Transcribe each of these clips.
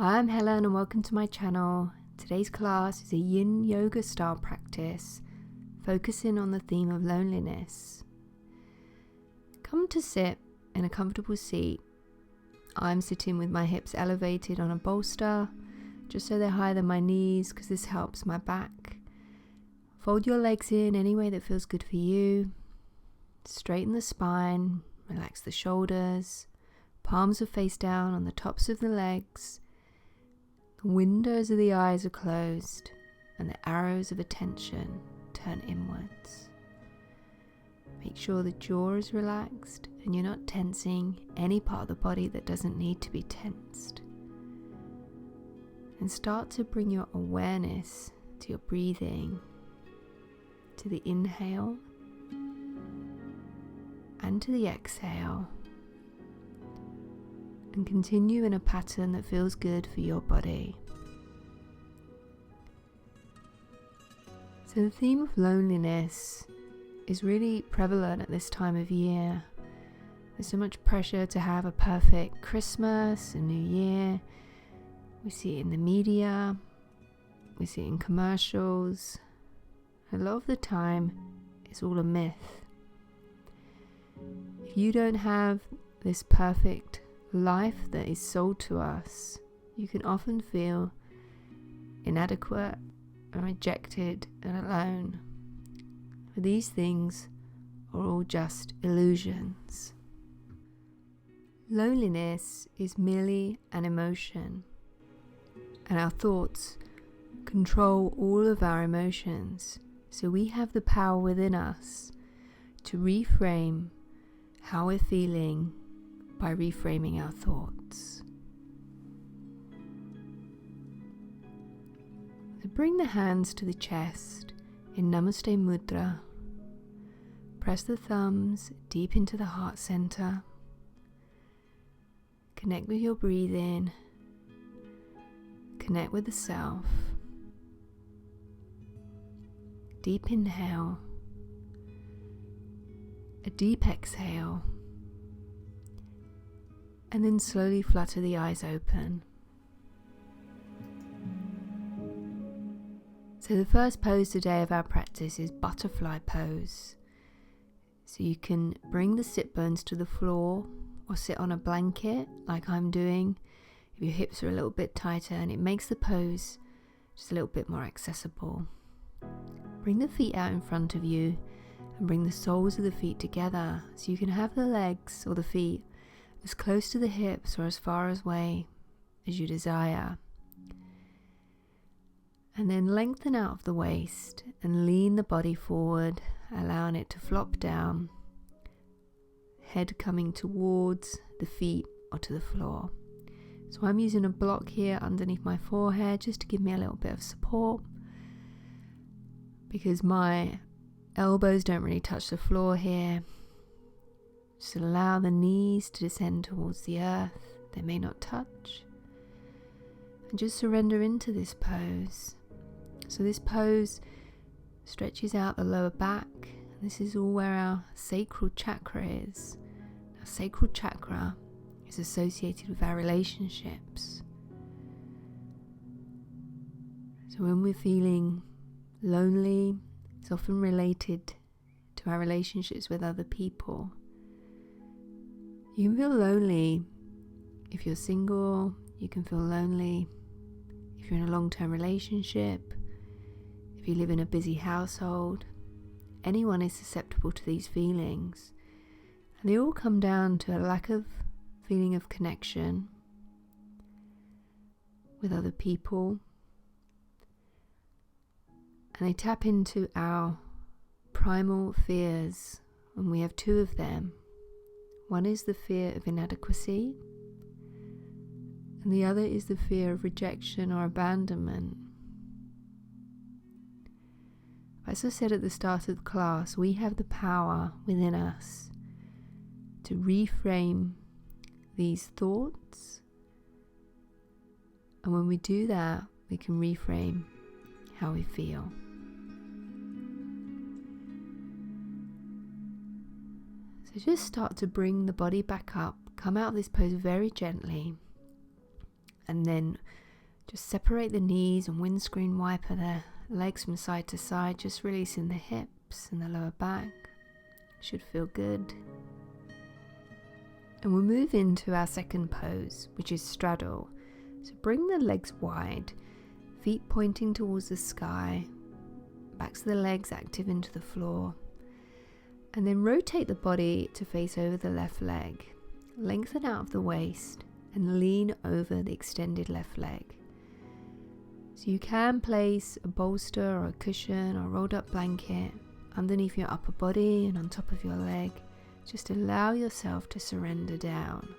Hi, I'm Helen and welcome to my channel. Today's class is a yin yoga style practice focusing on the theme of loneliness. Come to sit in a comfortable seat. I'm sitting with my hips elevated on a bolster just so they're higher than my knees because this helps my back. Fold your legs in any way that feels good for you. Straighten the spine, relax the shoulders. Palms are face down on the tops of the legs. The windows of the eyes are closed and the arrows of attention turn inwards. Make sure the jaw is relaxed and you're not tensing any part of the body that doesn't need to be tensed. And start to bring your awareness to your breathing, to the inhale and to the exhale. And continue in a pattern that feels good for your body. So the theme of loneliness is really prevalent at this time of year. There's so much pressure to have a perfect Christmas, a New Year. We see it in the media, we see it in commercials. A lot of the time, it's all a myth. If you don't have this perfect life that is sold to us, you can often feel inadequate and rejected and alone. But these things are all just illusions. Loneliness is merely an emotion, and our thoughts control all of our emotions, so we have the power within us to reframe how we're feeling by reframing our thoughts. So bring the hands to the chest in Namaste Mudra. Press the thumbs deep into the heart center. Connect with your breathing. Connect with the self. Deep inhale. A deep exhale. And then slowly flutter the eyes open. So the first pose today of our practice is butterfly pose. So you can bring the sit bones to the floor or sit on a blanket like I'm doing if your hips are a little bit tighter, and it makes the pose just a little bit more accessible. Bring the feet out in front of you and bring the soles of the feet together so you can have the legs or the feet as close to the hips or as far away as you desire. And then lengthen out of the waist and lean the body forward, allowing it to flop down, head coming towards the feet or to the floor. So I'm using a block here underneath my forehead just to give me a little bit of support, because my elbows don't really touch the floor here. Just allow the knees to descend towards the earth. They may not touch. And just surrender into this pose. So this pose stretches out the lower back. This is all where our sacral chakra is. Our sacral chakra is associated with our relationships. So when we're feeling lonely, it's often related to our relationships with other people. You can feel lonely if you're single. You can feel lonely if you're in a long-term relationship, if you live in a busy household. Anyone is susceptible to these feelings, and they all come down to a lack of feeling of connection with other people, and they tap into our primal fears, and we have two of them. One is the fear of inadequacy, and the other is the fear of rejection or abandonment. As I said at the start of the class, we have the power within us to reframe these thoughts, and when we do that, we can reframe how we feel. So just start to bring the body back up. Come out of this pose very gently. and then just separate the knees and windscreen wiper the legs from side to side, just releasing the hips and the lower back. Should feel good. And we'll move into our second pose, which is straddle. So bring the legs wide, feet pointing towards the sky, backs of the legs active into the floor, and then rotate the body to face over the left leg. Lengthen out of the waist and lean over the extended left leg. So you can place a bolster or a cushion or a rolled up blanket underneath your upper body and on top of your leg. Just allow yourself to surrender down.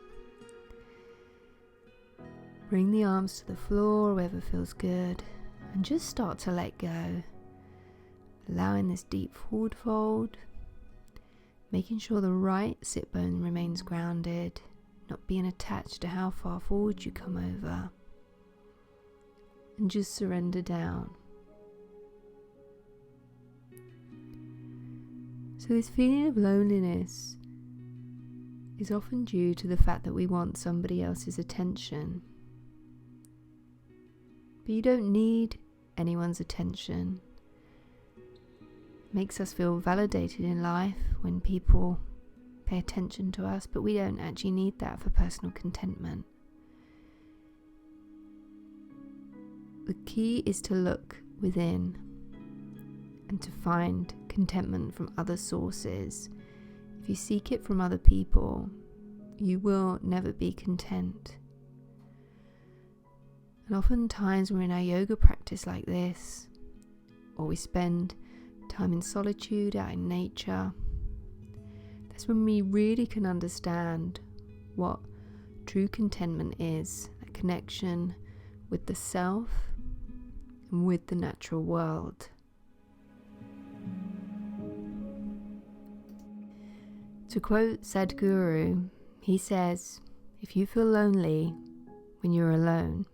Bring the arms to the floor, wherever feels good, and just start to let go. Allowing this deep forward fold, making sure the right sit bone remains grounded, not being attached to how far forward you come over. And just surrender down. So this feeling of loneliness is often due to the fact that we want somebody else's attention. But you don't need anyone's attention. It makes us feel validated in life when people pay attention to us, but we don't actually need that for personal contentment. The key is to look within and to find contentment from other sources. If you seek it from other people, you will never be content. And oftentimes we're in our yoga practice like this, or we spend time in solitude out in nature. That's when we really can understand what true contentment is, that connection with the self and with the natural world. To quote Sadhguru, he says, if you feel lonely when you're alone,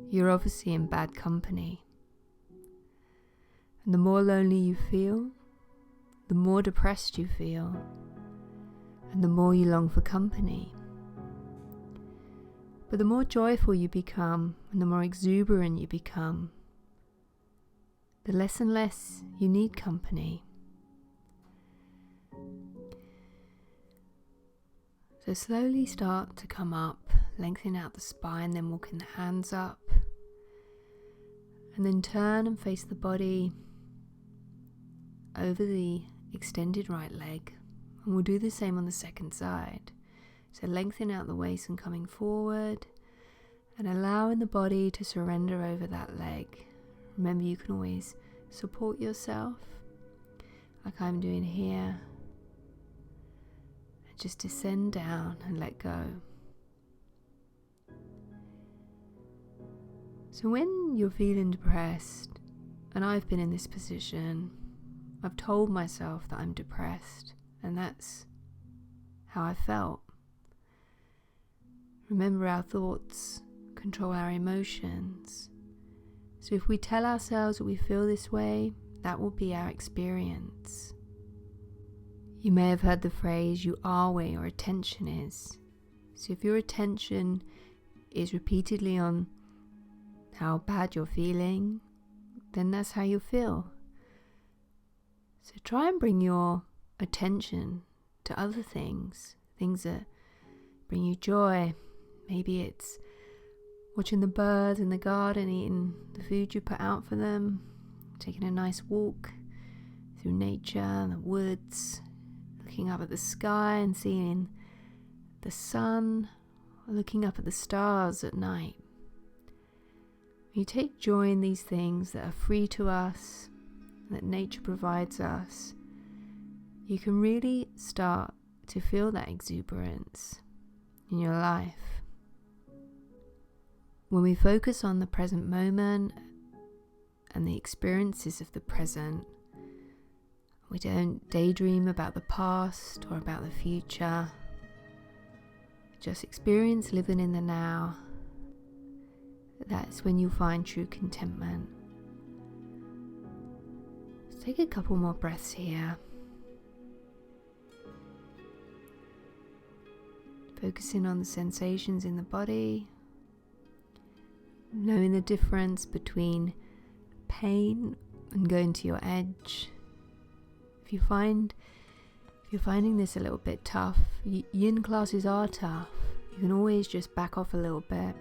you're obviously in bad company. And the more lonely you feel, the more depressed you feel, and the more you long for company. But the more joyful you become, and the more exuberant you become, the less and less you need company. So slowly start to come up, lengthen out the spine, then walking the hands up. And then turn and face the body over the extended right leg. And we'll do the same on the second side. So lengthen out the waist and coming forward, and allowing the body to surrender over that leg. Remember, you can always support yourself, like I'm doing here. Just descend down and let go. So when you're feeling depressed, and I've been in this position, I've told myself that I'm depressed, and that's how I felt. Remember, our thoughts control our emotions. So if we tell ourselves that we feel this way, that will be our experience. You may have heard the phrase, you are where your attention is. So if your attention is repeatedly on how bad you're feeling, then that's how you feel. So try and bring your attention to other things that bring you joy. Maybe it's watching the birds in the garden, eating the food you put out for them, taking a nice walk through nature, the woods, looking up at the sky and seeing the sun, or looking up at the stars at night. When you take joy in these things that are free to us, that nature provides us, you can really start to feel that exuberance in your life. When we focus on the present moment and the experiences of the present, we don't daydream about the past or about the future. Just experience living in the now. That's when you find true contentment. Let's take a couple more breaths here. Focusing on the sensations in the body. knowing the difference between pain and going to your edge. If you're finding this a little bit tough, yin classes are tough. You can always just back off a little bit.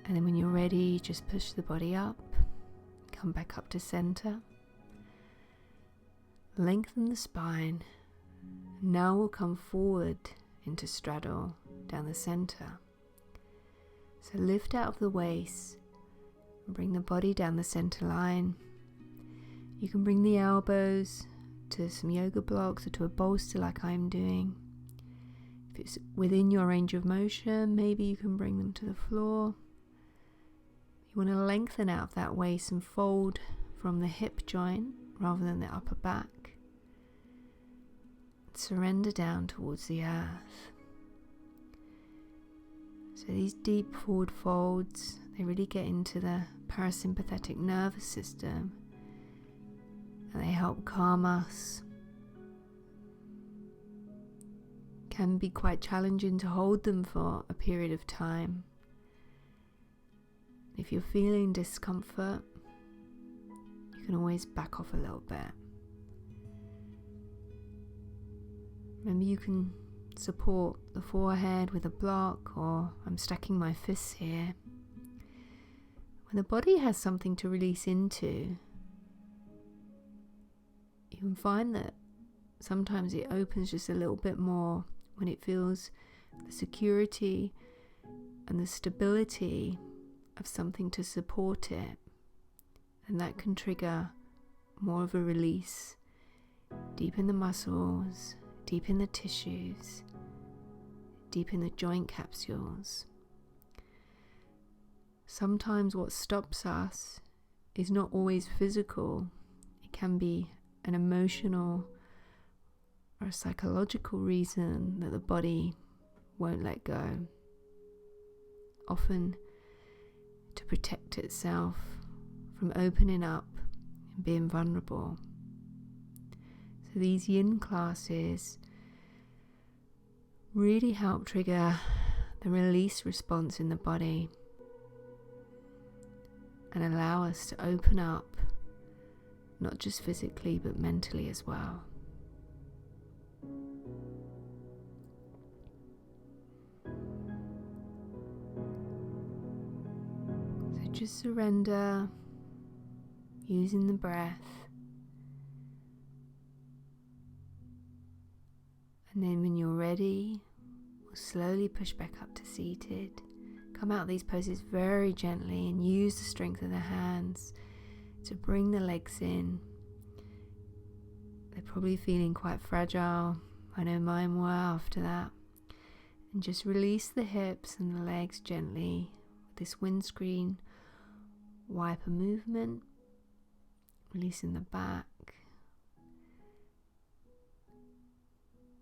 And then when you're ready, just push the body up. Come back up to center. Lengthen the spine. Now we'll come forward into straddle down the center. So lift out of the waist and bring the body down the center line. You can bring the elbows to some yoga blocks or to a bolster like I'm doing. If it's within your range of motion, maybe you can bring them to the floor. You want to lengthen out of that waist and fold from the hip joint rather than the upper back. Surrender down towards the earth. So these deep forward folds, they really get into the parasympathetic nervous system and they help calm us. Can be quite challenging to hold them for a period of time. If you're feeling discomfort, you can always back off a little bit. Remember, you can support the forehead with a block, or I'm stacking my fists here. When the body has something to release into, you can find that sometimes it opens just a little bit more when it feels the security and the stability of something to support it, and that can trigger more of a release deep in the muscles, deep in the tissues, deep in the joint capsules. Sometimes what stops us is not always physical. It can be an emotional or a psychological reason that the body won't let go. Often to protect itself from opening up and being vulnerable. So these yin classes really help trigger the release response in the body and allow us to open up, not just physically but mentally as well. So just surrender, using the breath. And then when you're ready, we'll slowly push back up to seated. Come out of these poses very gently and use the strength of the hands to bring the legs in. They're probably feeling quite fragile. I know mine were after that. And just release the hips and the legs gently with this windscreen wiper movement. Releasing the back.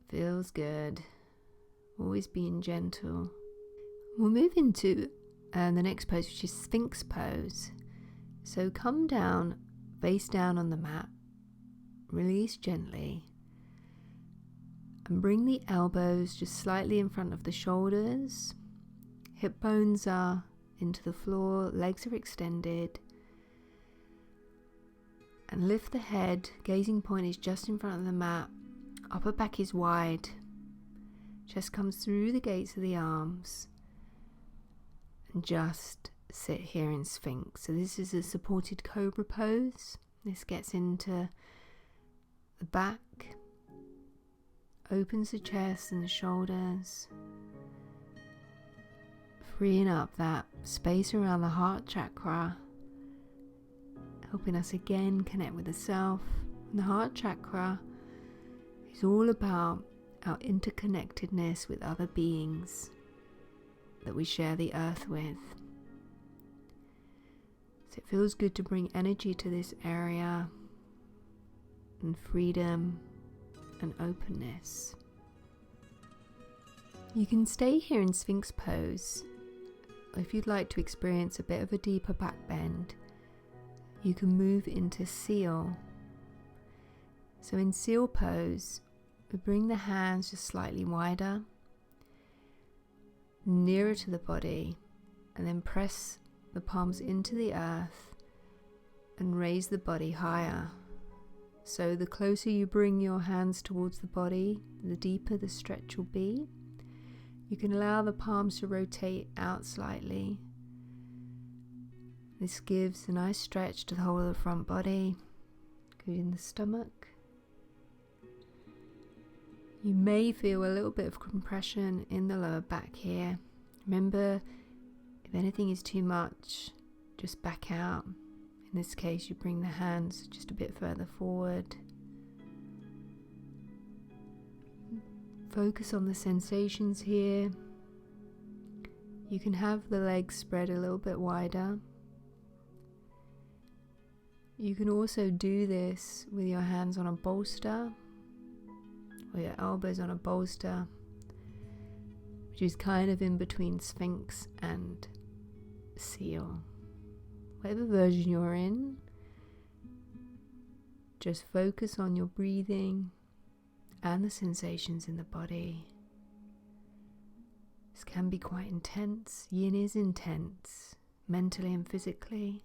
Feels good. Always being gentle. We'll move into the next pose, which is Sphinx pose. So come down, face down on the mat. Release gently. And bring the elbows just slightly in front of the shoulders. Hip bones are into the floor, legs are extended. And lift the head, gazing point is just in front of the mat. Upper back is wide, chest comes through the gates of the arms, and just sit here in Sphinx. So this is a supported cobra pose. This gets into the back, opens the chest and the shoulders, freeing up that space around the heart chakra, helping us again connect with the self. And the heart chakra is all about our interconnectedness with other beings that we share the earth with. So it feels good to bring energy to this area and freedom and openness. You can stay here in Sphinx pose. If you'd like to experience a bit of a deeper back bend, you can move into seal. So in seal pose, we bring the hands just slightly wider, nearer to the body, and then press the palms into the earth and raise the body higher. So the closer you bring your hands towards the body, the deeper the stretch will be. You can allow the palms to rotate out slightly. This gives a nice stretch to the whole of the front body, including the stomach. You may feel a little bit of compression in the lower back here. Remember, if anything is too much, just back out. In this case, you bring the hands just a bit further forward. Focus on the sensations here. You can have the legs spread a little bit wider. You can also do this with your hands on a bolster or your elbows on a bolster, which is kind of in between Sphinx and Seal. Whatever version you're in, just focus on your breathing and the sensations in the body. This can be quite intense. Yin is intense, mentally and physically.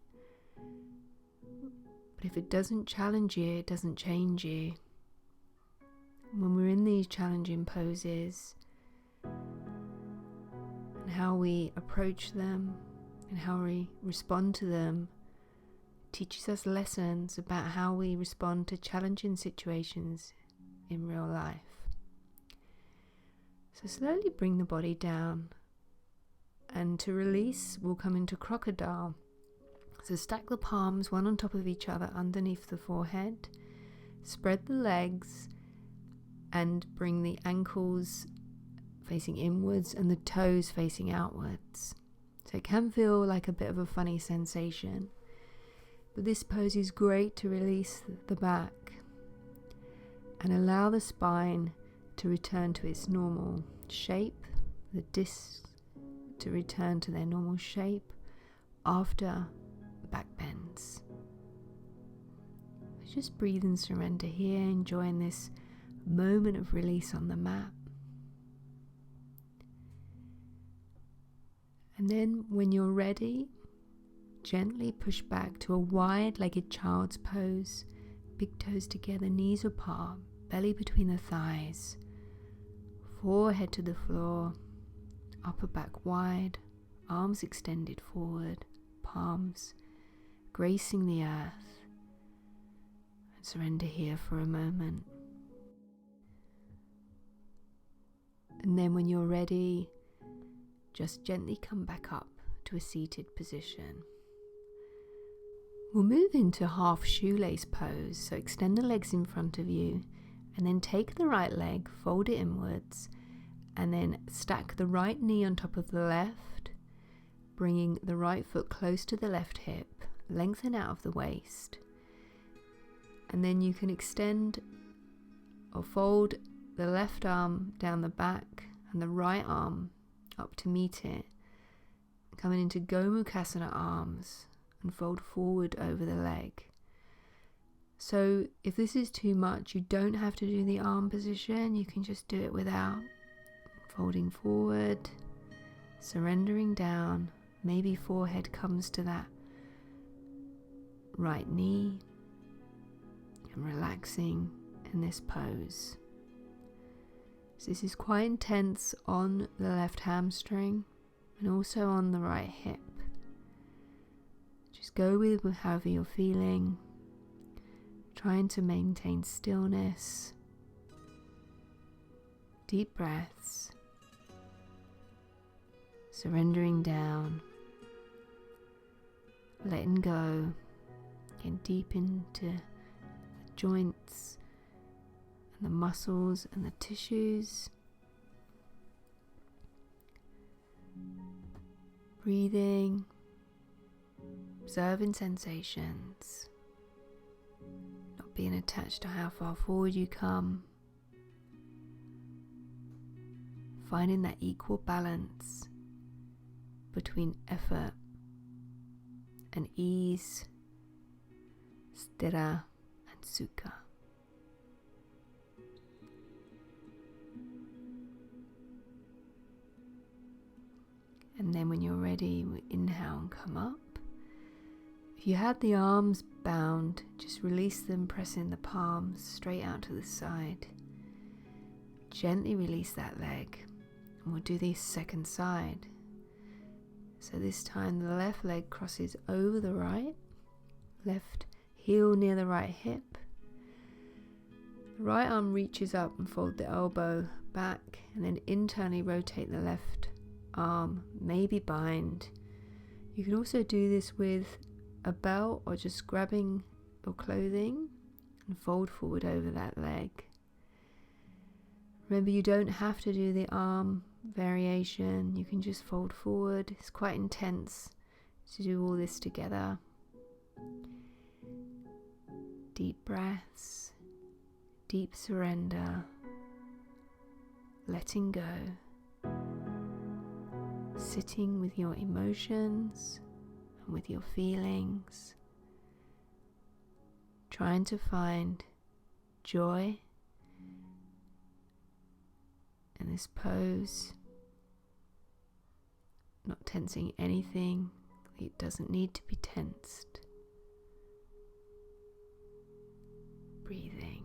But if it doesn't challenge you, it doesn't change you. When we're in these challenging poses, and how we approach them and how we respond to them teaches us lessons about how we respond to challenging situations in real life. So slowly bring the body down, and to release we'll come into crocodile. So stack the palms one on top of each other underneath the forehead, spread the legs and bring the ankles facing inwards and the toes facing outwards. So it can feel like a bit of a funny sensation, but this pose is great to release the back and allow the spine to return to its normal shape, the discs to return to their normal shape after back bends. Just breathe and surrender here, enjoying this moment of release on the mat. And then when you're ready, gently push back to a wide-legged child's pose, big toes together, knees apart, belly between the thighs, forehead to the floor, upper back wide, arms extended forward, palms gracing the earth. And surrender here for a moment. And then when you're ready, just gently come back up to a seated position. We'll move into half shoelace pose, so extend the legs in front of you and then take the right leg, fold it inwards, and then stack the right knee on top of the left, bringing the right foot close to the left hip, lengthen out of the waist. And then you can extend or fold the left arm down the back and the right arm up to meet it, coming into Gomukhasana arms and fold forward over the leg. So if this is too much, you don't have to do the arm position, you can just do it without. Folding forward, surrendering down, maybe forehead comes to that right knee, and relaxing in this pose. So this is quite intense on the left hamstring and also on the right hip. Just go with however you're feeling, trying to maintain stillness, deep breaths, surrendering down, letting go, getting deep into the joints and the muscles and the tissues. Breathing, observing sensations, not being attached to how far forward you come, finding that equal balance between effort and ease, sthira and sukha. And then when you're ready, ready, we inhale and come up. If you had the arms bound, just release them, pressing the palms straight out to the side. Gently release that leg, and we'll do the second side. So this time the left leg crosses over the right, left heel near the right hip. The right arm reaches up and fold the elbow back, and then internally rotate the left arm, maybe bind. You can also do this with a belt or just grabbing your clothing and fold forward over that leg. Remember, you don't have to do the arm variation, you can just fold forward. It's quite intense to do all this together. Deep breaths, deep surrender, letting go, sitting with your emotions and with your feelings, trying to find joy in this pose, not tensing anything. It doesn't need to be tensed. Breathing.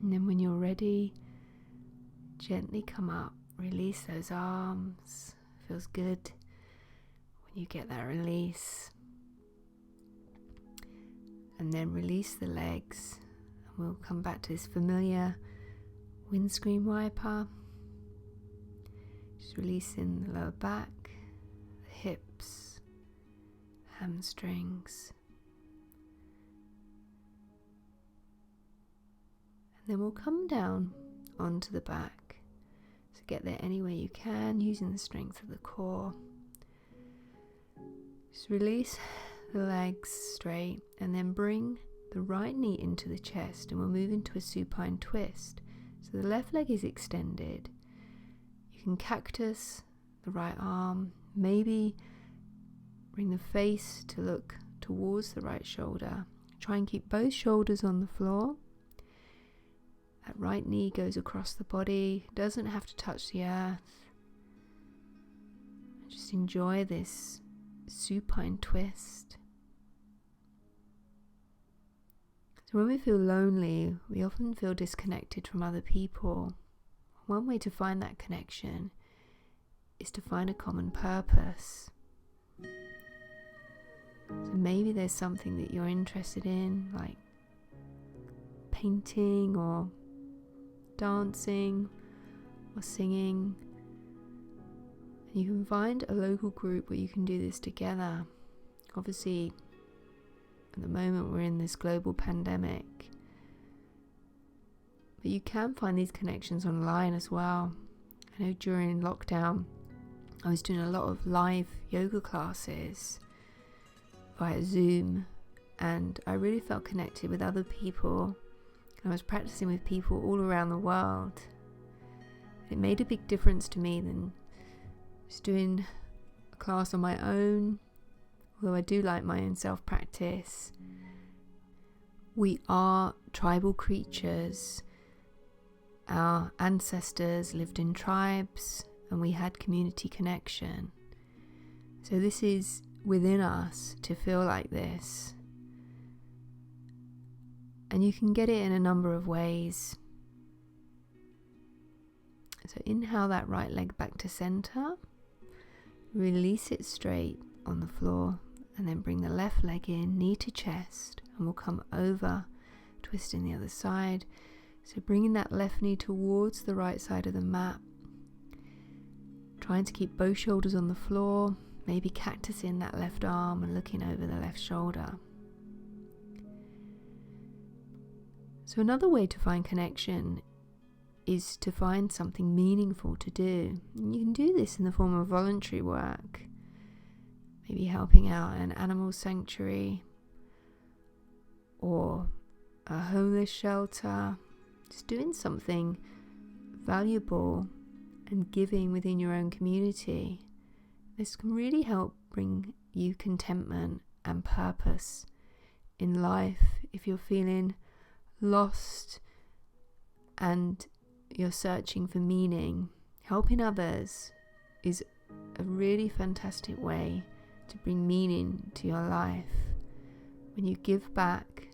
And then when you're ready, gently come up, release those arms. Feels good when you get that release. And then release the legs, and we'll come back to this familiar windscreen wiper. Just releasing the lower back, the hips, hamstrings. Then we'll come down onto the back. So get there any way you can, using the strength of the core. Just release the legs straight, and then bring the right knee into the chest, and we'll move into a supine twist. So the left leg is extended. You can cactus the right arm, maybe bring the face to look towards the right shoulder. Try and keep both shoulders on the floor. That right knee goes across the body, doesn't have to touch the earth. Just enjoy this supine twist. So when we feel lonely, we often feel disconnected from other people. One way to find that connection is to find a common purpose. So maybe there's something that you're interested in, like painting or dancing or singing. You can find a local group where you can do this together. Obviously, at the moment we're in this global pandemic, but you can find these connections online as well. I know during lockdown I was doing a lot of live yoga classes via Zoom, and I really felt connected with other people. I was practicing with people all around the world. It made a big difference to me than just doing a class on my own, although I do like my own self-practice. We are tribal creatures. Our ancestors lived in tribes and we had community connection. So this is within us to feel like this. And you can get it in a number of ways. So inhale that right leg back to center, release it straight on the floor, and then bring the left leg in, knee to chest, and we'll come over, twisting the other side. So bringing that left knee towards the right side of the mat, trying to keep both shoulders on the floor, maybe cactusing that left arm and looking over the left shoulder. So another way to find connection is to find something meaningful to do. And you can do this in the form of voluntary work. maybe helping out an animal sanctuary or a homeless shelter, just doing something valuable and giving within your own community. This can really help bring you contentment and purpose in life. If you're feeling lost and you're searching for meaning, helping others is a really fantastic way to bring meaning to your life. When you give back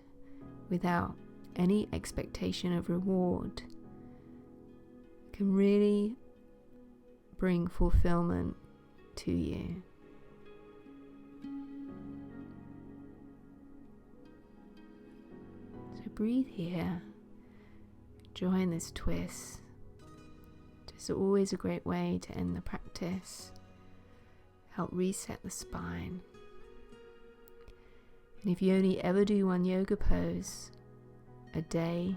without any expectation of reward, it can really bring fulfillment to you. So breathe here, join this twist. It's always a great way to end the practice. Help reset the spine. And if you only ever do one yoga pose a day,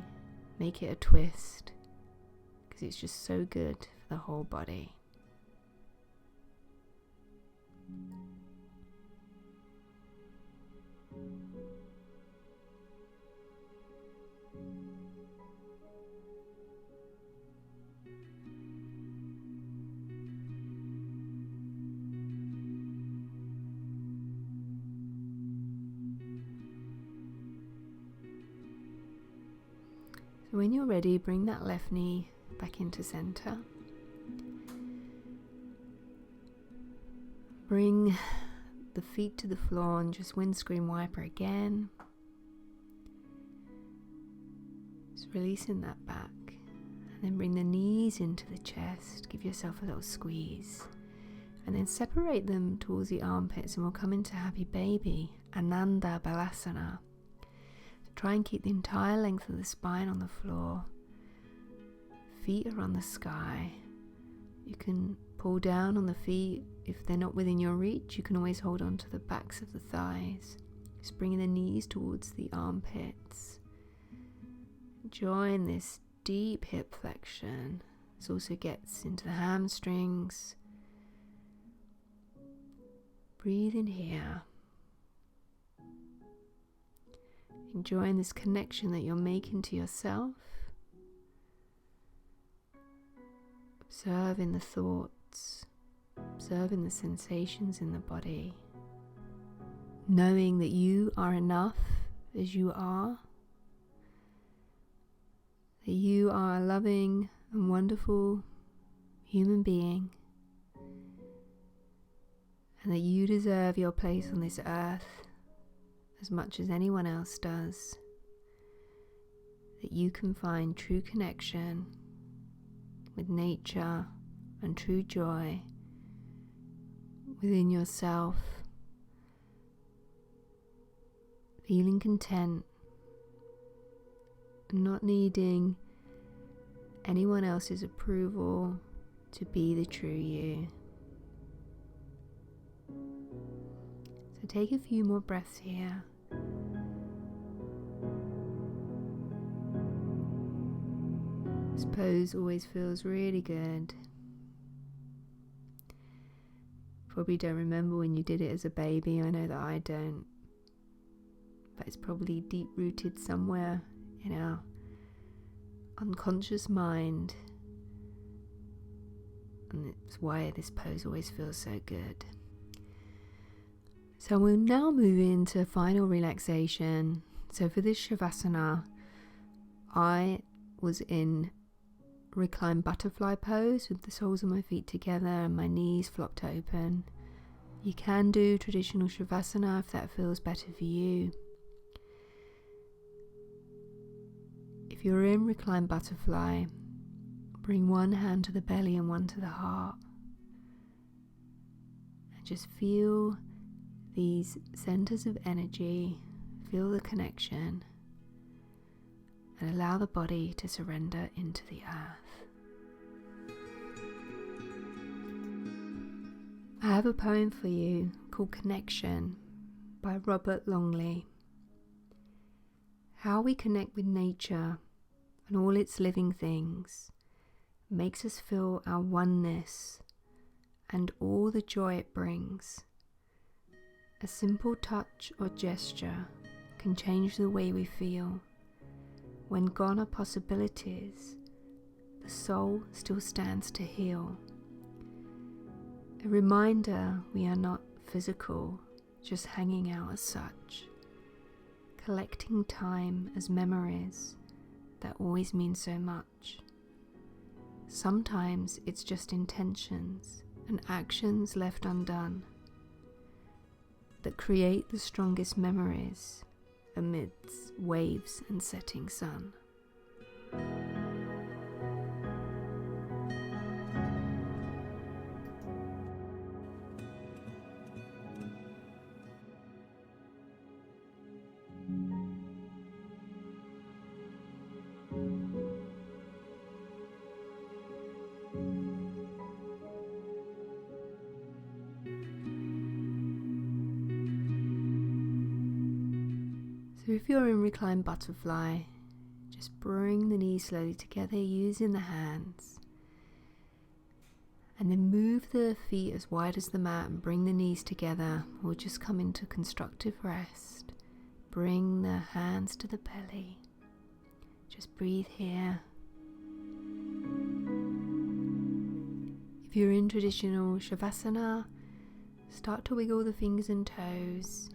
make it a twist, because it's just so good for the whole body. So when you're ready, bring that left knee back into center. Bring the feet to the floor and just windscreen wiper again. Just releasing that back. And then bring the knees into the chest. Give yourself a little squeeze. And then separate them towards the armpits, and we'll come into Happy Baby, Ananda Balasana. Try and keep the entire length of the spine on the floor. Feet are on the sky. You can pull down on the feet. If they're not within your reach, you can always hold on to the backs of the thighs. Just bringing the knees towards the armpits. Join this deep hip flexion. This also gets into the hamstrings. Breathe in here. Enjoying this connection that you're making to yourself. Observing the thoughts, observing the sensations in the body. Knowing that you are enough as you are. That you are a loving and wonderful human being. And that you deserve your place on this earth as much as anyone else does. That you can find true connection with nature and true joy within yourself, feeling content and not needing anyone else's approval to be the true you. So take a few more breaths here. This pose always feels really good. Probably don't remember when you did it as a baby. I know that I don't. But it's probably deep rooted somewhere in our unconscious mind. And it's why this pose always feels so good. So we'll now move into final relaxation. So for this Shavasana, I was in reclined butterfly pose with the soles of my feet together and my knees flopped open. You can do traditional Shavasana if that feels better for you. If you're in reclined butterfly, bring one hand to the belly and one to the heart. And just feel these centers of energy, feel the connection, and allow the body to surrender into the earth. I have a poem for you called Connection by Robert Longley. How we connect with nature and all its living things makes us feel our oneness and all the joy it brings. A simple touch or gesture can change the way we feel. When gone are possibilities, the soul still stands to heal. A reminder we are not physical, just hanging out as such, collecting time as memories that always mean so much. Sometimes it's just intentions and actions left undone that create the strongest memories amidst waves and setting sun. So if you're in reclined butterfly, just bring the knees slowly together using the hands, and then move the feet as wide as the mat and bring the knees together. We'll just come into constructive rest. Bring the hands to the belly. Just breathe here. If you're in traditional savasana, start to wiggle the fingers and toes.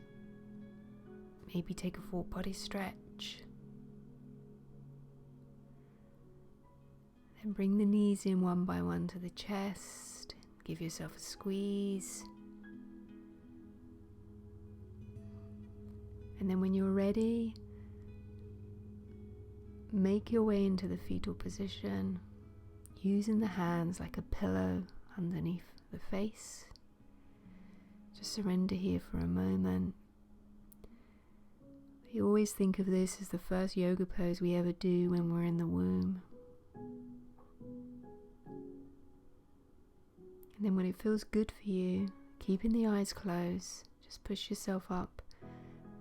Maybe take a full body stretch. Then bring the knees in one by one to the chest. Give yourself a squeeze. And then when you're ready, make your way into the fetal position, using the hands like a pillow underneath the face. Just surrender here for a moment. I always think of this as the first yoga pose we ever do when we're in the womb. And then when it feels good for you, keeping the eyes closed, just push yourself up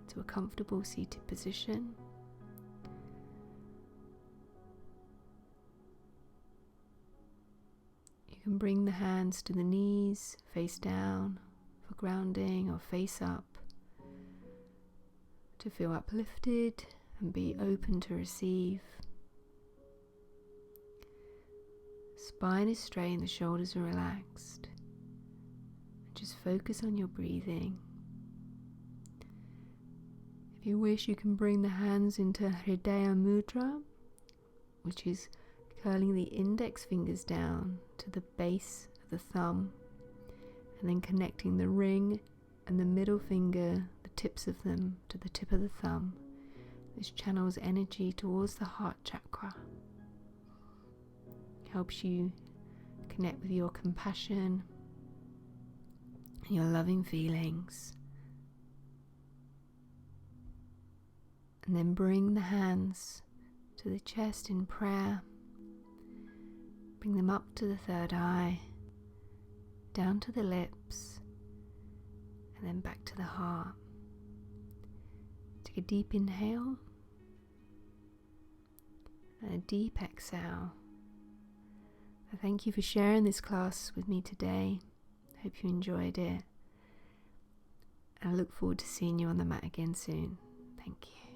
to a comfortable seated position. You can bring the hands to the knees, face down for grounding, or face up to feel uplifted and be open to receive. Spine is straight, the shoulders are relaxed. Just focus on your breathing. If you wish, you can bring the hands into Hridaya Mudra, which is curling the index fingers down to the base of the thumb, and then connecting the ring and the middle finger, the tips of them, to the tip of the thumb. This channels energy towards the heart chakra. Helps you connect with your compassion and your loving feelings. And then bring the hands to the chest in prayer. Bring them up to the third eye, down to the lips, and then back to the heart. Take a deep inhale and a deep exhale. I thank you for sharing this class with me today. I hope you enjoyed it. I look forward to seeing you on the mat again soon. Thank you.